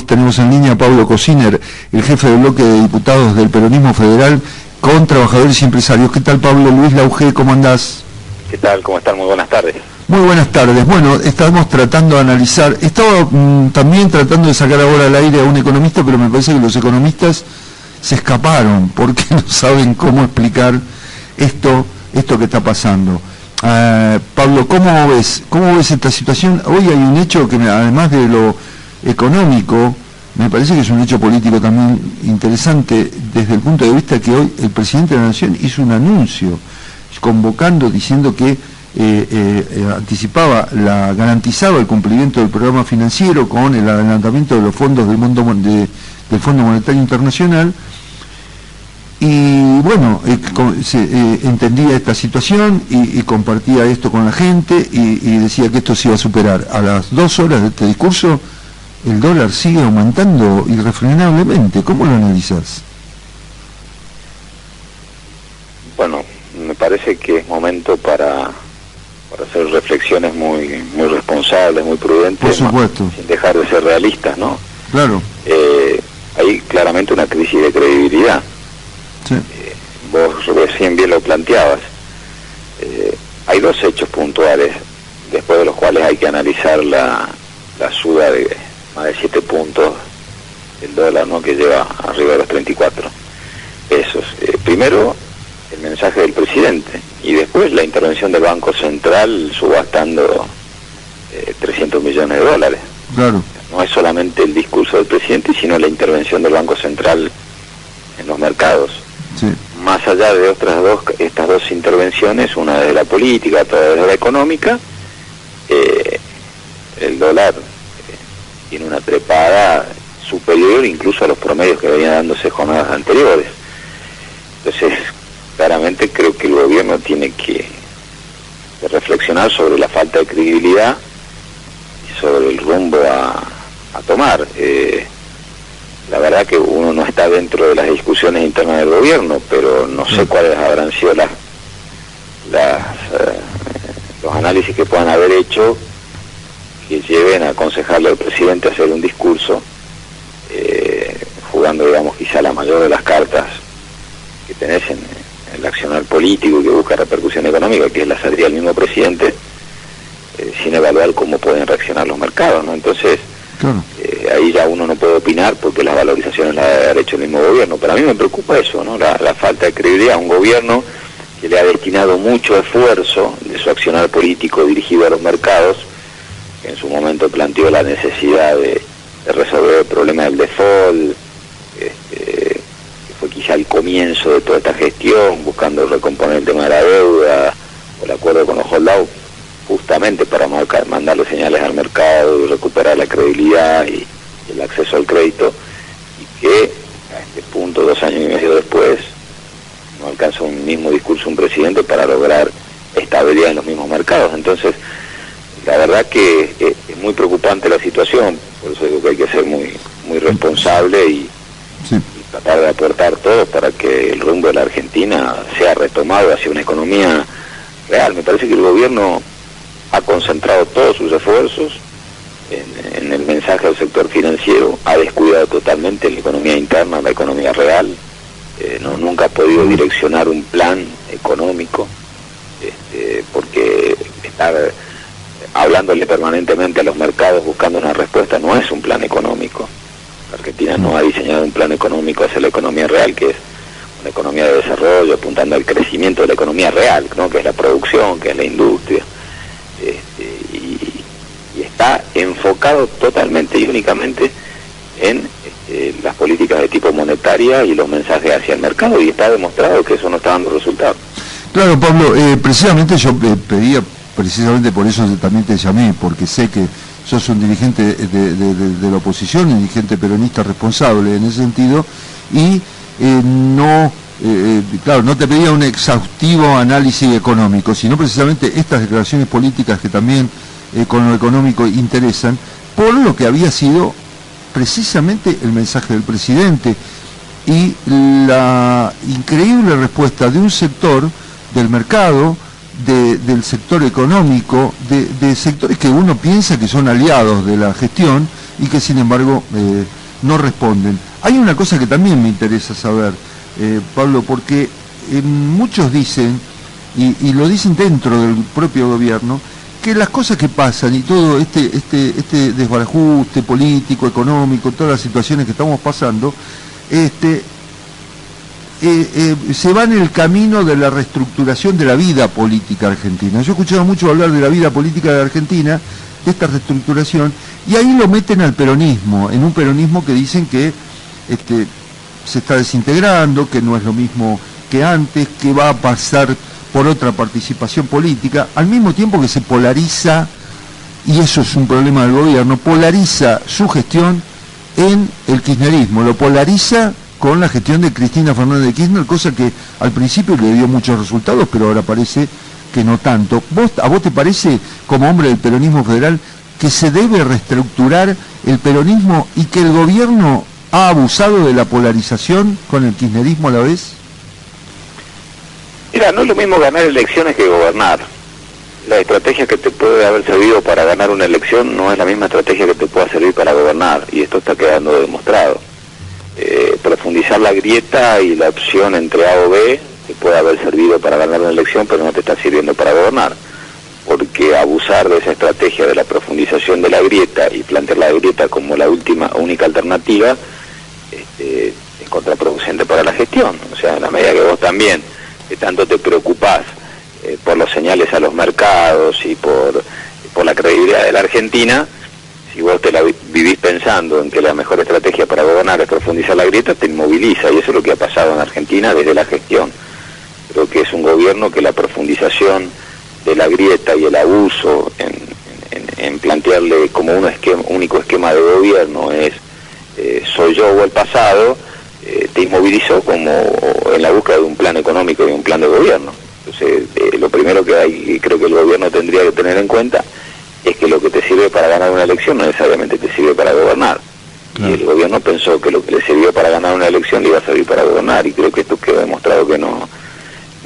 Tenemos en línea a Pablo Cociner, el jefe del bloque de diputados del Peronismo Federal con trabajadores y empresarios. ¿Qué tal, Pablo? Luis Lauge, ¿cómo andás? ¿Qué tal? ¿Cómo están? Muy buenas tardes. Muy buenas tardes. Bueno, estamos tratando de analizar, estaba también tratando de sacar ahora al aire a un economista, pero me parece que los economistas se escaparon porque no saben cómo explicar esto que está pasando. Pablo, ¿cómo ves esta situación? Hoy hay un hecho que, además de lo económico, me parece que es un hecho político también interesante desde el punto de vista que hoy el presidente de la Nación hizo un anuncio convocando, diciendo que garantizaba el cumplimiento del programa financiero con el adelantamiento de los fondos del Fondo Monetario Internacional. Y bueno, entendía esta situación y compartía esto con la gente y decía que esto se iba a superar. A las 2 horas de este discurso, el dólar sigue aumentando irrefrenablemente. ¿Cómo lo analizás? Bueno, me parece que es momento para hacer reflexiones muy responsables, muy prudentes. Por supuesto. Sin dejar de ser realistas, ¿no? Claro. Hay claramente una crisis de credibilidad. Sí. Vos recién bien lo planteabas. Hay dos hechos puntuales, después de los cuales hay que analizar la suba de más de 7 puntos del dólar, ¿no?, que lleva arriba de los 34 pesos. Primero, el mensaje del presidente, y después la intervención del Banco Central subastando 300 millones de dólares. Claro. No es solamente el discurso del presidente, sino la intervención del Banco Central en los mercados. Sí. Más allá de estas dos intervenciones, una desde la política, otra desde la económica, el dólar tiene una trepada superior incluso a los promedios que venían dándose jornadas anteriores. Entonces, claramente creo que el gobierno tiene que reflexionar sobre la falta de credibilidad y sobre el rumbo a tomar. La verdad que uno no está dentro de las discusiones internas del gobierno, pero no sé cuáles habrán sido los análisis que puedan haber hecho que lleven a aconsejarle al presidente a hacer un discurso jugando, digamos, quizá la mayor de las cartas que tenés en el accionar político que busca repercusión económica, que es la salida del mismo presidente, sin evaluar cómo pueden reaccionar los mercados, ¿no? Entonces, claro. Ahí ya uno no puede opinar porque las valorizaciones las ha hecho el mismo gobierno. Pero a mí me preocupa eso, ¿no? La falta de credibilidad. Un gobierno que le ha destinado mucho esfuerzo de su accionar político dirigido a los mercados, que en su momento planteó la necesidad de resolver el problema del default, que fue quizá el comienzo de toda esta gestión, buscando recomponer el tema de la deuda, o el acuerdo con los holdouts, justamente para mandarle señales al mercado y recuperar la credibilidad y el acceso al crédito, y que a este punto, 2 años y medio después, no alcanza un mismo discurso un presidente para lograr estabilidad en los mismos mercados. Entonces, la verdad que es muy preocupante la situación, por eso digo que hay que ser muy responsable y tratar de aportar todo para que el rumbo de la Argentina sea retomado hacia una economía real. Me parece que el gobierno ha concentrado todos sus esfuerzos en el mensaje al sector financiero, ha descuidado totalmente la economía interna, la economía real, nunca ha podido direccionar un plan económico, porque estar hablándole permanentemente a los mercados buscando una respuesta no es un plan económico. La Argentina no ha diseñado un plan económico hacia la economía real, que es una economía de desarrollo, apuntando al crecimiento de la economía real, ¿no?, que es la producción, que es la industria. Y está enfocado totalmente y únicamente en las políticas de tipo monetaria y los mensajes hacia el mercado, y está demostrado que eso no está dando resultados. Claro, Pablo, precisamente yo pedía, precisamente por eso también te llamé, porque sé que sos un dirigente de la oposición, un dirigente peronista responsable en ese sentido, y claro, no te pedía un exhaustivo análisis económico, sino precisamente estas declaraciones políticas que también con lo económico interesan, por lo que había sido precisamente el mensaje del presidente y la increíble respuesta de un sector del mercado, del sector económico, de sectores que uno piensa que son aliados de la gestión, y que sin embargo no responden. Hay una cosa que también me interesa saber, Pablo, porque muchos dicen, y lo dicen dentro del propio gobierno, que las cosas que pasan y todo este desbarajuste político, económico, todas las situaciones que estamos pasando, se va en el camino de la reestructuración de la vida política argentina. Yo he escuchado mucho hablar de la vida política de Argentina, de esta reestructuración, y ahí lo meten al peronismo, en un peronismo que dicen que se está desintegrando, que no es lo mismo que antes, que va a pasar por otra participación política, al mismo tiempo que se polariza, y eso es un problema del gobierno, polariza su gestión en el kirchnerismo, lo polariza con la gestión de Cristina Fernández de Kirchner, cosa que al principio le dio muchos resultados, pero ahora parece que no tanto. ¿A vos te parece, como hombre del peronismo federal, que se debe reestructurar el peronismo y que el gobierno ha abusado de la polarización con el kirchnerismo a la vez? Mira, no es lo mismo ganar elecciones que gobernar. La estrategia que te puede haber servido para ganar una elección no es la misma estrategia que te pueda servir para gobernar, y esto está quedando demostrado. Profundizar la grieta y la opción entre A o B te puede haber servido para ganar una elección, pero no te está sirviendo para gobernar, porque abusar de esa estrategia de la profundización de la grieta y plantear la grieta como la única alternativa es contraproducente para la gestión. O sea, en la medida que vos también que tanto te preocupás por los señales a los mercados y por la credibilidad de la Argentina, si vos te la vivís pensando en que la mejor estrategia para gobernar es profundizar la grieta, te inmoviliza, y eso es lo que ha pasado en Argentina desde la gestión. Creo que es un gobierno que la profundización de la grieta y el abuso en plantearle como único esquema de gobierno es soy yo o el pasado, te inmovilizó como en la búsqueda de un plan económico y un plan de gobierno. Entonces, lo primero que creo que el gobierno tendría que tener en cuenta es que lo que te sirve para ganar una elección no necesariamente te sirve para gobernar. Claro. Y el gobierno pensó que lo que le sirvió para ganar una elección le iba a servir para gobernar, y creo que esto quedó demostrado que no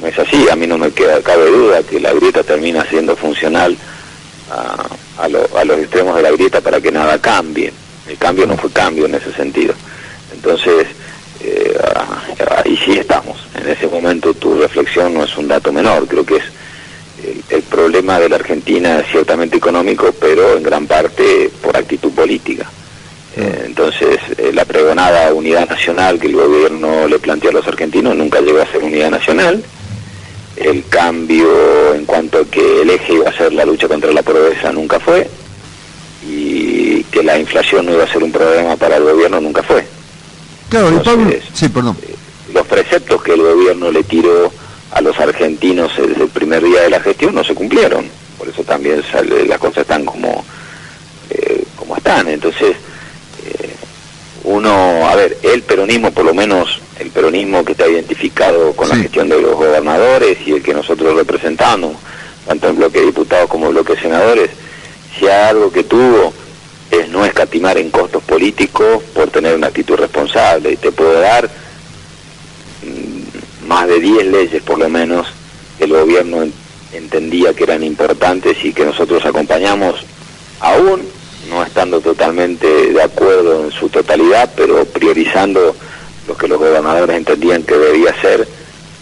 es así. A mí no me cabe duda que la grieta termina siendo funcional a los extremos de la grieta para que nada cambie. El cambio no fue cambio en ese sentido. Entonces, ahí sí estamos. En ese momento tu reflexión no es un dato menor. Creo que es el problema de la Argentina es ciertamente económico, pero en gran parte por actitud política. Entonces, la pregonada unidad nacional que el gobierno le planteó a los argentinos nunca llegó a ser unidad nacional. El cambio en cuanto a que el eje iba a ser la lucha contra la pobreza nunca fue, y que la inflación no iba a ser un problema para el gobierno nunca fue. Claro. Entonces, sí, perdón. Los preceptos que el gobierno le tiró a los argentinos desde el primer día de la gestión no se cumplieron, por eso también las cosas están como están. Entonces, el peronismo, por lo menos el peronismo que está identificado con la gestión de los gobernadores y el que nosotros representamos, tanto en bloque de diputados como en bloque de senadores, si hay algo que tuvo es no escatimar en costos políticos por tener una actitud responsable. Y te puedo dar más de 10 leyes por lo menos que el gobierno entendía que eran importantes y que nosotros acompañamos, aún no estando totalmente de acuerdo en su totalidad, pero priorizando lo que los gobernadores entendían que debía ser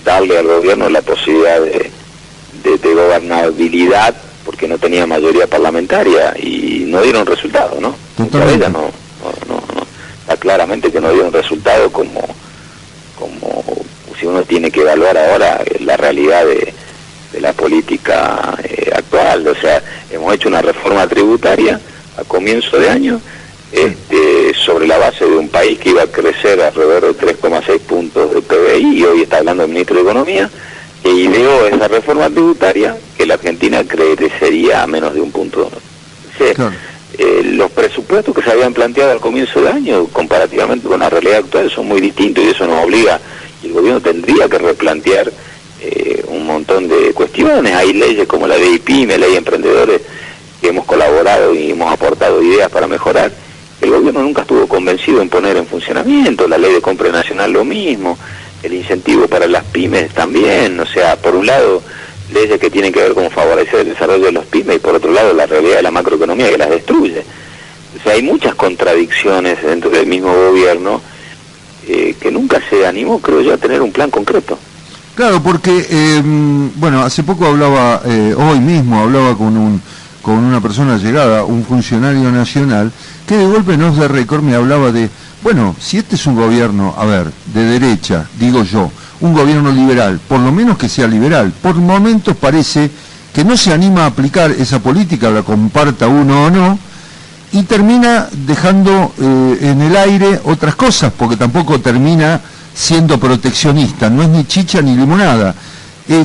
darle al gobierno la posibilidad de gobernabilidad, porque no tenía mayoría parlamentaria, y no dieron resultado, ¿no? Ella no, está claramente que no dieron resultado, como si uno tiene que evaluar ahora la realidad de la política actual. O sea, hemos hecho una reforma tributaria a comienzo de año sobre la base de un país que iba a crecer alrededor de 3,6 puntos de PBI, y hoy está hablando el ministro de Economía, que ideó esa reforma tributaria que la Argentina crecería a menos de un punto. Claro. Los presupuestos que se habían planteado al comienzo de año, comparativamente con la realidad actual, son muy distintos, y eso nos obliga, y el gobierno tendría que replantear un montón de cuestiones. Hay leyes como la ley PYME, ley de emprendedores, que hemos colaborado y hemos aportado ideas para mejorar. El gobierno nunca estuvo convencido en poner en funcionamiento. La ley de compra nacional lo mismo, el incentivo para las pymes también. O sea, por un lado, leyes que tienen que ver con favorecer el desarrollo de las pymes, y por otro lado, la realidad de la macroeconomía que las destruye. O sea, hay muchas contradicciones dentro del mismo gobierno que nunca se animó, creo yo, a tener un plan concreto. Claro, porque, bueno, hace poco hablaba, hoy mismo hablaba con una persona llegada, un funcionario nacional, que de golpe en off the record me hablaba de, bueno, si este es un gobierno, a ver, de derecha, digo yo, un gobierno liberal, por lo menos que sea liberal, por momentos parece que no se anima a aplicar esa política, la comparta uno o no, y termina dejando en el aire otras cosas, porque tampoco termina siendo proteccionista, no es ni chicha ni limonada.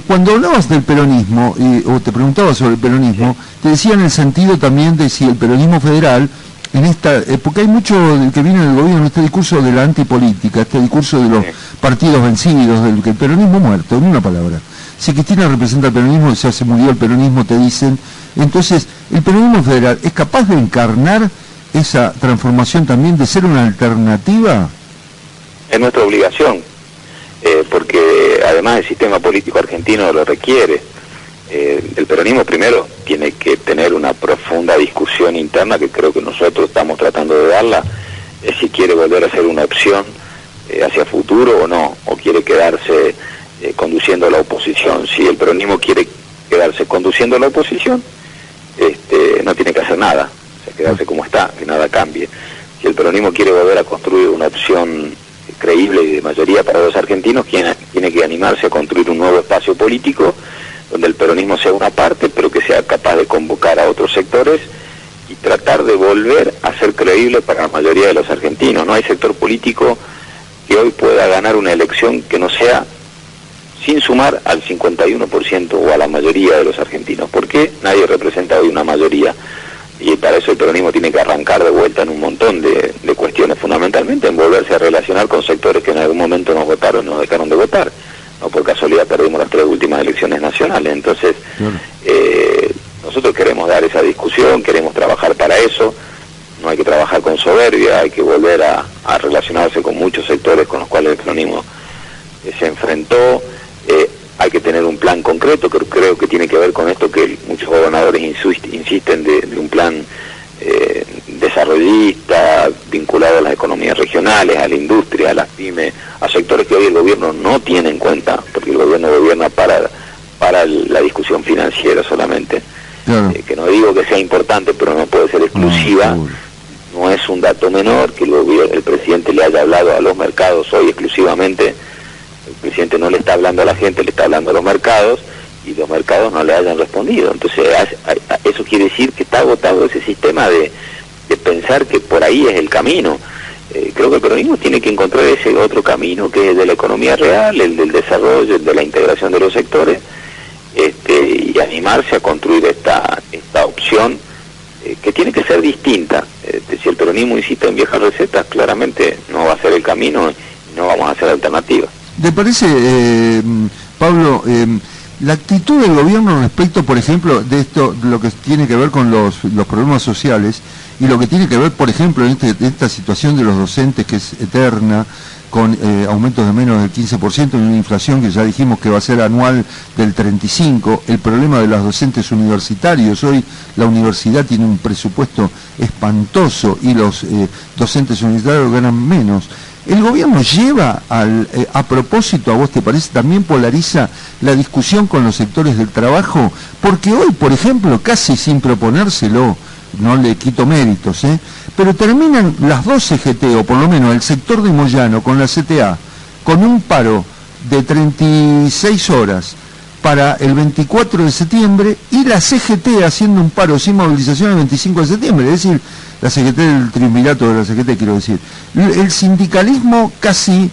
Cuando hablabas del peronismo, o te preguntaba sobre el peronismo, te decía en el sentido también de si el peronismo federal, en esta, porque hay mucho que viene del gobierno, este discurso de la antipolítica, este discurso de los partidos vencidos, del que el peronismo muerto, en una palabra. Si Cristina representa el peronismo, ya se murió el peronismo, te dicen. Entonces, ¿el peronismo federal es capaz de encarnar esa transformación también, de ser una alternativa? Es nuestra obligación, porque además el sistema político argentino lo requiere. El peronismo primero tiene que tener una profunda discusión interna, que creo que nosotros estamos tratando de darla, si quiere volver a ser una opción hacia futuro o no, o quiere quedarse conduciendo a la oposición. Si el peronismo quiere quedarse conduciendo a la oposición, no tiene que hacer nada, o sea, quedarse como está, que nada cambie. Si el peronismo quiere volver a construir una opción creíble y de mayoría para los argentinos, tiene que animarse a construir un nuevo espacio político donde el peronismo sea una parte, pero que sea capaz de convocar a otros sectores y tratar de volver a ser creíble para la mayoría de los argentinos. No hay sector político que hoy pueda ganar una elección que no sea sin sumar al 51% o a la mayoría de los argentinos. ¿Por qué? Nadie representa hoy una mayoría. Y para eso el peronismo tiene que arrancar de vuelta en un montón de cuestiones, fundamentalmente en volverse a relacionar con sectores que en algún momento nos votaron, nos dejaron de votar. No por casualidad perdimos las 3 últimas elecciones nacionales. Entonces, nosotros queremos dar esa discusión, queremos trabajar para eso. No hay que trabajar con soberbia, hay que volver a relacionarse con muchos sectores con los cuales el peronismo se enfrentó. Hay que tener un plan concreto, que creo que tiene que ver con esto que muchos gobernadores insisten de un plan desarrollista, vinculado a las economías regionales, a la industria, a las pymes, a sectores que hoy el gobierno no tiene en cuenta, porque el gobierno gobierna para la discusión financiera solamente. Claro. Que no digo que sea importante, pero no puede ser exclusiva. No es un dato menor que el presidente le haya hablado a los mercados hoy exclusivamente. El presidente no le está hablando a la gente, le está hablando a los mercados, y los mercados no le hayan respondido. Entonces eso quiere decir que está agotado ese sistema de pensar que por ahí es el camino. Creo que el peronismo tiene que encontrar ese otro camino, que es el de la economía real, el del desarrollo, el de la integración de los sectores, y animarse a construir esta opción que tiene que ser distinta. Si el peronismo insiste en viejas recetas, claramente no va a ser el camino y no vamos a hacer alternativas. ¿Te parece, Pablo, la actitud del gobierno respecto, por ejemplo, de esto, lo que tiene que ver con los problemas sociales, y lo que tiene que ver, por ejemplo, en esta situación de los docentes, que es eterna, con aumentos de menos del 15%, y una inflación que ya dijimos que va a ser anual del 35%, el problema de los docentes universitarios? Hoy la universidad tiene un presupuesto espantoso y los docentes universitarios ganan menos. ¿El gobierno lleva a propósito, a vos te parece, también polariza la discusión con los sectores del trabajo? Porque hoy, por ejemplo, casi sin proponérselo, no le quito méritos, pero terminan las dos CGT, o por lo menos el sector de Moyano con la CTA, con un paro de 36 horas para el 24 de septiembre, y la CGT haciendo un paro sin movilización el 25 de septiembre, es decir, la CGT del triunvirato de la CGT, quiero decir. El sindicalismo casi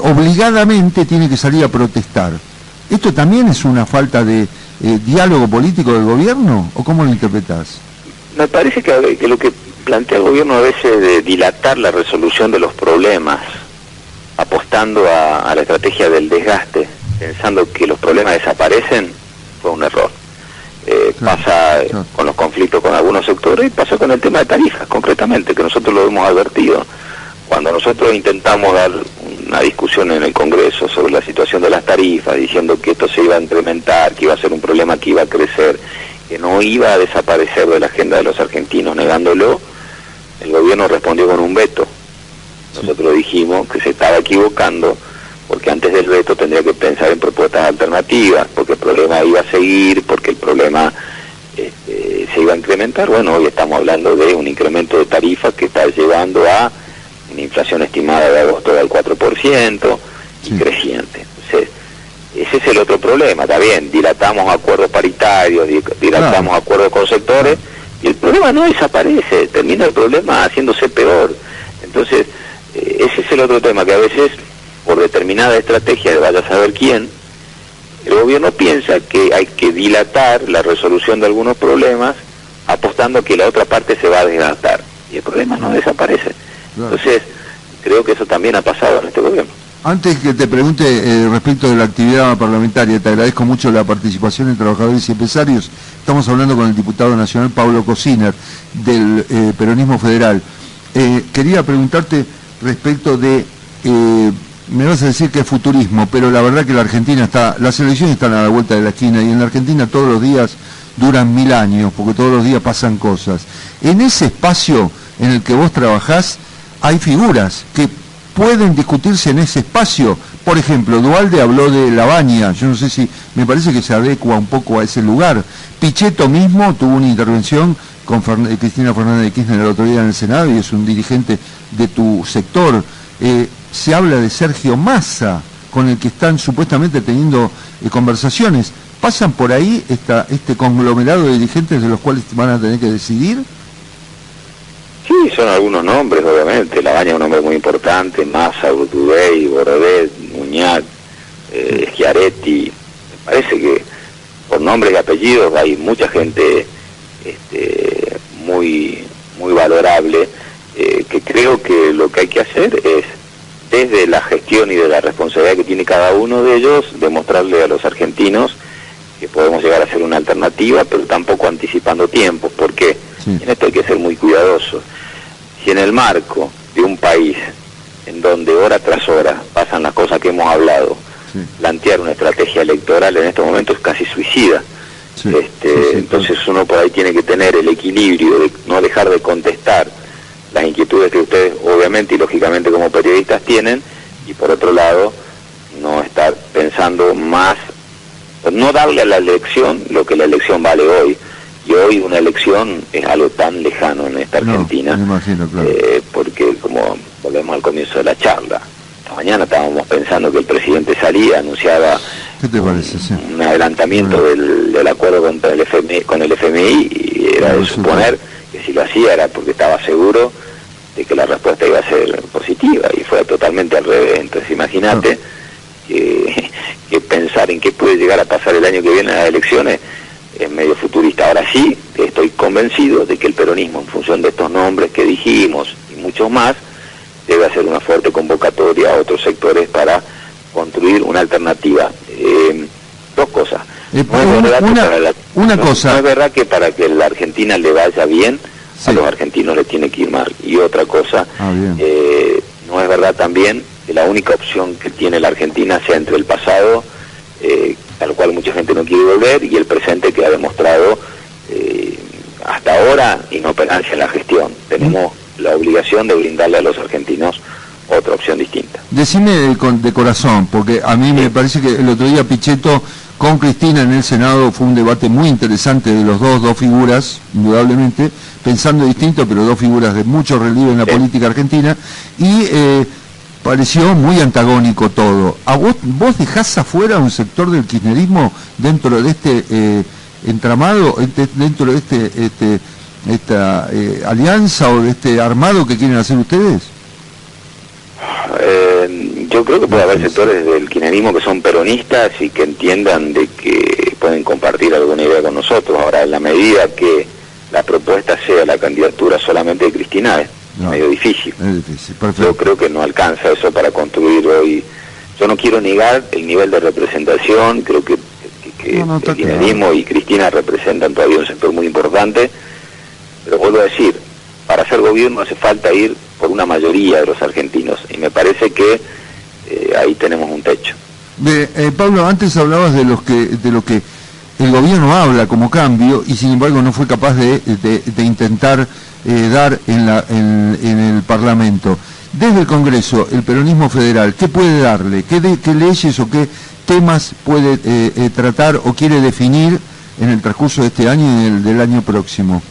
obligadamente tiene que salir a protestar. ¿Esto también es una falta de diálogo político del gobierno, o cómo lo interpretás? Me parece que lo que plantea el gobierno a veces de dilatar la resolución de los problemas, apostando a la estrategia del desgaste, pensando que los problemas desaparecen, fue un error. Pasa con los conflictos con algunos sectores, y pasa con el tema de tarifas, concretamente, que nosotros lo hemos advertido. Cuando nosotros intentamos dar una discusión en el Congreso sobre la situación de las tarifas, diciendo que esto se iba a incrementar, que iba a ser un problema que iba a crecer, que no iba a desaparecer de la agenda de los argentinos negándolo, el gobierno respondió con un veto. Nosotros dijimos que se estaba equivocando, porque antes del veto tendría que pensar en propuestas alternativas, porque el problema iba a seguir, porque el problema se iba a incrementar. Bueno, hoy estamos hablando de un incremento de tarifas que está llevando a una inflación estimada de agosto del 4% y creciente. Entonces, ese es el otro problema. Está bien, dilatamos acuerdos paritarios, dilatamos acuerdos con sectores, y el problema no desaparece, termina el problema haciéndose peor. Entonces, ese es el otro tema, que a veces, por determinada estrategia de vaya a saber quién, el gobierno piensa que hay que dilatar la resolución de algunos problemas apostando que la otra parte se va a desgastar, y el problema no desaparece. Entonces, creo que eso también ha pasado en este gobierno. Antes que te pregunte respecto de la actividad parlamentaria, te agradezco mucho la participación de trabajadores y empresarios. Estamos hablando con el diputado nacional Pablo Cosiner, del Peronismo Federal. Quería preguntarte respecto de, me vas a decir que es futurismo, pero la verdad que la Argentina las elecciones están a la vuelta de la esquina, y en la Argentina todos los días duran 1000 años, porque todos los días pasan cosas. En ese espacio en el que vos trabajás, hay figuras que pueden discutirse en ese espacio. Por ejemplo, Duhalde habló de Lavagna, yo no sé si, me parece que se adecua un poco a ese lugar. Pichetto mismo tuvo una intervención con Cristina Fernández de Kirchner el otro día en el Senado, y es un dirigente de tu sector. Se habla de Sergio Massa, con el que están supuestamente teniendo conversaciones. ¿Pasan por ahí este conglomerado de dirigentes de los cuales van a tener que decidir? Sí, son algunos nombres, obviamente. Lavagna es un nombre muy importante, Massa, Urtubey, Bordet, Muñat, Schiaretti. Me parece que por nombres y apellidos hay mucha gente muy valorable, que creo que lo que hay que hacer es, desde la gestión y de la responsabilidad que tiene cada uno de ellos, demostrarle a los argentinos que podemos llegar a ser una alternativa, pero tampoco anticipando tiempos, porque en esto hay que ser muy cuidadosos. Si en el marco de un país en donde hora tras hora pasan las cosas que hemos hablado, plantear una estrategia electoral en este momento es casi suicida. Entonces uno por ahí tiene que tener el equilibrio de no dejar de contestar las inquietudes que ustedes obviamente y lógicamente como periodistas tienen, y por otro lado no estar pensando más, no darle a la elección lo que la elección vale hoy. Y hoy una elección es algo tan lejano en esta Argentina, me imagino, claro. Porque como volvemos al comienzo de la charla, esta mañana estábamos pensando que el presidente salía, anunciaba un adelantamiento del acuerdo con el FMI, y era de suponer que si lo hacía era porque estaba seguro de que la respuesta iba a ser positiva, y fue totalmente al revés. Entonces imagínate que pensar en qué puede llegar a pasar el año que viene en las elecciones es medio futurista. Ahora sí, estoy convencido de que el peronismo, en función de estos nombres que dijimos y muchos más, debe hacer una fuerte convocatoria a otros sectores para construir una alternativa. Dos cosas. No es verdad que para que la Argentina le vaya bien, a los argentinos les tiene que ir mal. Y otra cosa, no es verdad también que la única opción que tiene la Argentina sea entre el pasado, al cual mucha gente no quiere volver, y el presente, que ha demostrado hasta ahora inoperancia en la gestión. Tenemos la obligación de brindarle a los argentinos otra opción distinta. Decime de corazón, porque a mí me parece que el otro día Pichetto con Cristina en el Senado fue un debate muy interesante de los dos figuras, indudablemente, pensando distinto, pero dos figuras de mucho relieve en la política argentina, y pareció muy antagónico todo. ¿A vos dejás afuera un sector del kirchnerismo dentro de este entramado, dentro de esta alianza o de este armado que quieren hacer ustedes? Yo creo que puede haber sectores del kirchnerismo que son peronistas y que entiendan de que pueden compartir alguna idea con nosotros. Ahora, en la medida que la propuesta sea la candidatura solamente de Cristina, es medio difícil. Es difícil, perfecto. Yo creo que no alcanza eso para construir hoy. Yo no quiero negar el nivel de representación, creo que el kirchnerismo y Cristina representan todavía un sector muy importante, pero vuelvo a decir, para hacer gobierno hace falta ir por una mayoría de los argentinos, y me parece que ahí tenemos un techo. Pablo, antes hablabas de lo que el gobierno habla como cambio y sin embargo no fue capaz de intentar dar en el Parlamento. Desde el Congreso, el peronismo federal, ¿qué puede darle? ¿Qué leyes o qué temas puede tratar o quiere definir en el transcurso de este año y en el del año próximo?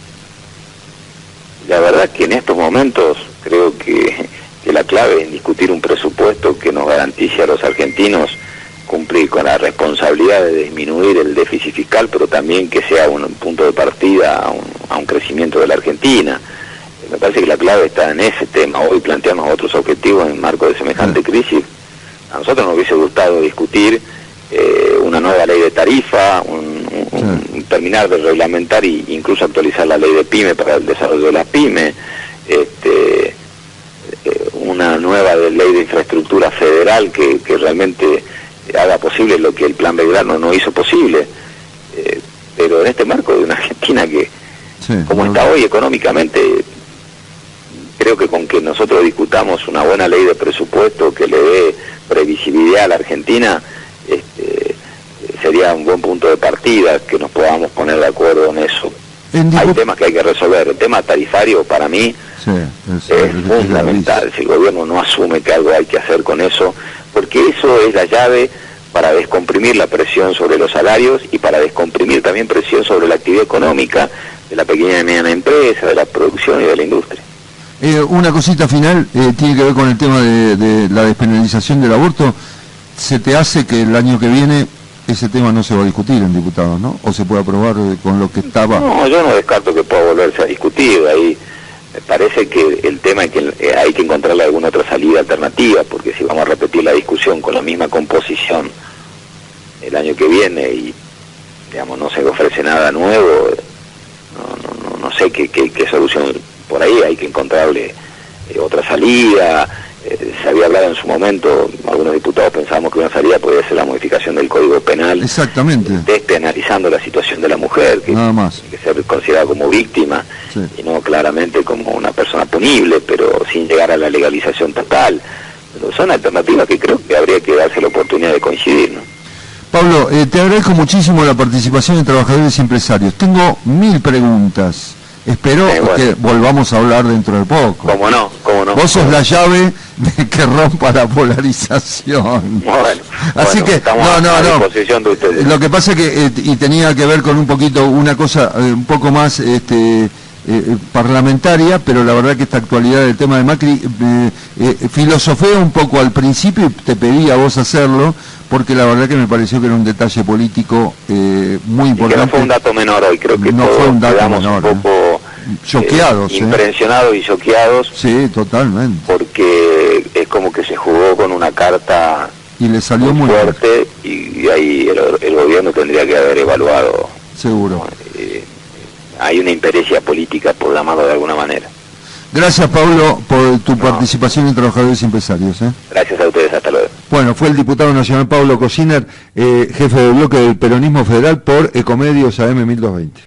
La verdad que en estos momentos creo que la clave es discutir un presupuesto que nos garantice a los argentinos cumplir con la responsabilidad de disminuir el déficit fiscal, pero también que sea un punto de partida a un crecimiento de la Argentina. Me parece que la clave está en ese tema. Hoy plantearnos otros objetivos en el marco de semejante crisis. A nosotros nos hubiese gustado discutir una nueva ley de tarifa, terminar de reglamentar e incluso actualizar la ley de PYME para el desarrollo de las PYME, una nueva ley de infraestructura federal que realmente haga posible lo que el Plan Belgrano no hizo posible, pero en este marco de una Argentina que, como está hoy económicamente, creo que con que nosotros discutamos una buena ley de presupuesto que le dé previsibilidad a la Argentina, sería un buen punto de partida, que nos podamos poner de acuerdo en eso. Hay temas que hay que resolver. El tema tarifario para mí es fundamental. Si el gobierno no asume que algo hay que hacer con eso, porque eso es la llave para descomprimir la presión sobre los salarios y para descomprimir también presión sobre la actividad económica de la pequeña y mediana empresa, de la producción y de la industria. Una cosita final, tiene que ver con el tema de la despenalización del aborto. ¿Se te hace que el año que viene ese tema no se va a discutir en diputados, no? ¿O se puede aprobar con lo que estaba? No, yo no descarto que pueda volverse a discutir. Ahí me parece que el tema es que hay que encontrarle alguna otra salida alternativa, porque si vamos a repetir la discusión con la misma composición el año que viene y, digamos, no se ofrece nada nuevo, no sé qué solución. Por ahí hay que encontrarle otra salida. Se había hablado en su momento, algunos diputados pensábamos que una salida podía ser la modificación del Código Penal. Exactamente. Despenalizando la situación de la mujer, que nada más, que ser considerada como víctima, y no claramente como una persona punible, pero sin llegar a la legalización total. Pero son alternativas que creo que habría que darse la oportunidad de coincidir, ¿no? Pablo, te agradezco muchísimo la participación de trabajadores y empresarios. Tengo 1000 preguntas. Espero que volvamos a hablar dentro de poco. ¿Cómo no? Vos sos la llave de que rompa la polarización. Bueno, así que, a disposición de ustedes. Lo que pasa que, y tenía que ver con un poquito, una cosa un poco más parlamentaria, pero la verdad que esta actualidad del tema de Macri, filosofé un poco al principio y te pedí a vos hacerlo, porque la verdad que me pareció que era un detalle político muy importante. Y que no fue un dato menor hoy, creo que no todos fue un dato quedamos menor, un poco choqueados, impresionados y choqueados. Sí, totalmente. Porque es como que se jugó con una carta y le salió muy fuerte y ahí el gobierno tendría que haber evaluado. Seguro. Hay una imperencia política, por llamarlo de alguna manera. Gracias, Pablo, por tu participación en Trabajadores y Empresarios. Gracias a ustedes, hasta luego. Bueno, fue el diputado nacional Pablo Cosiner, jefe de bloque del Peronismo Federal por Ecomedios AM 1220.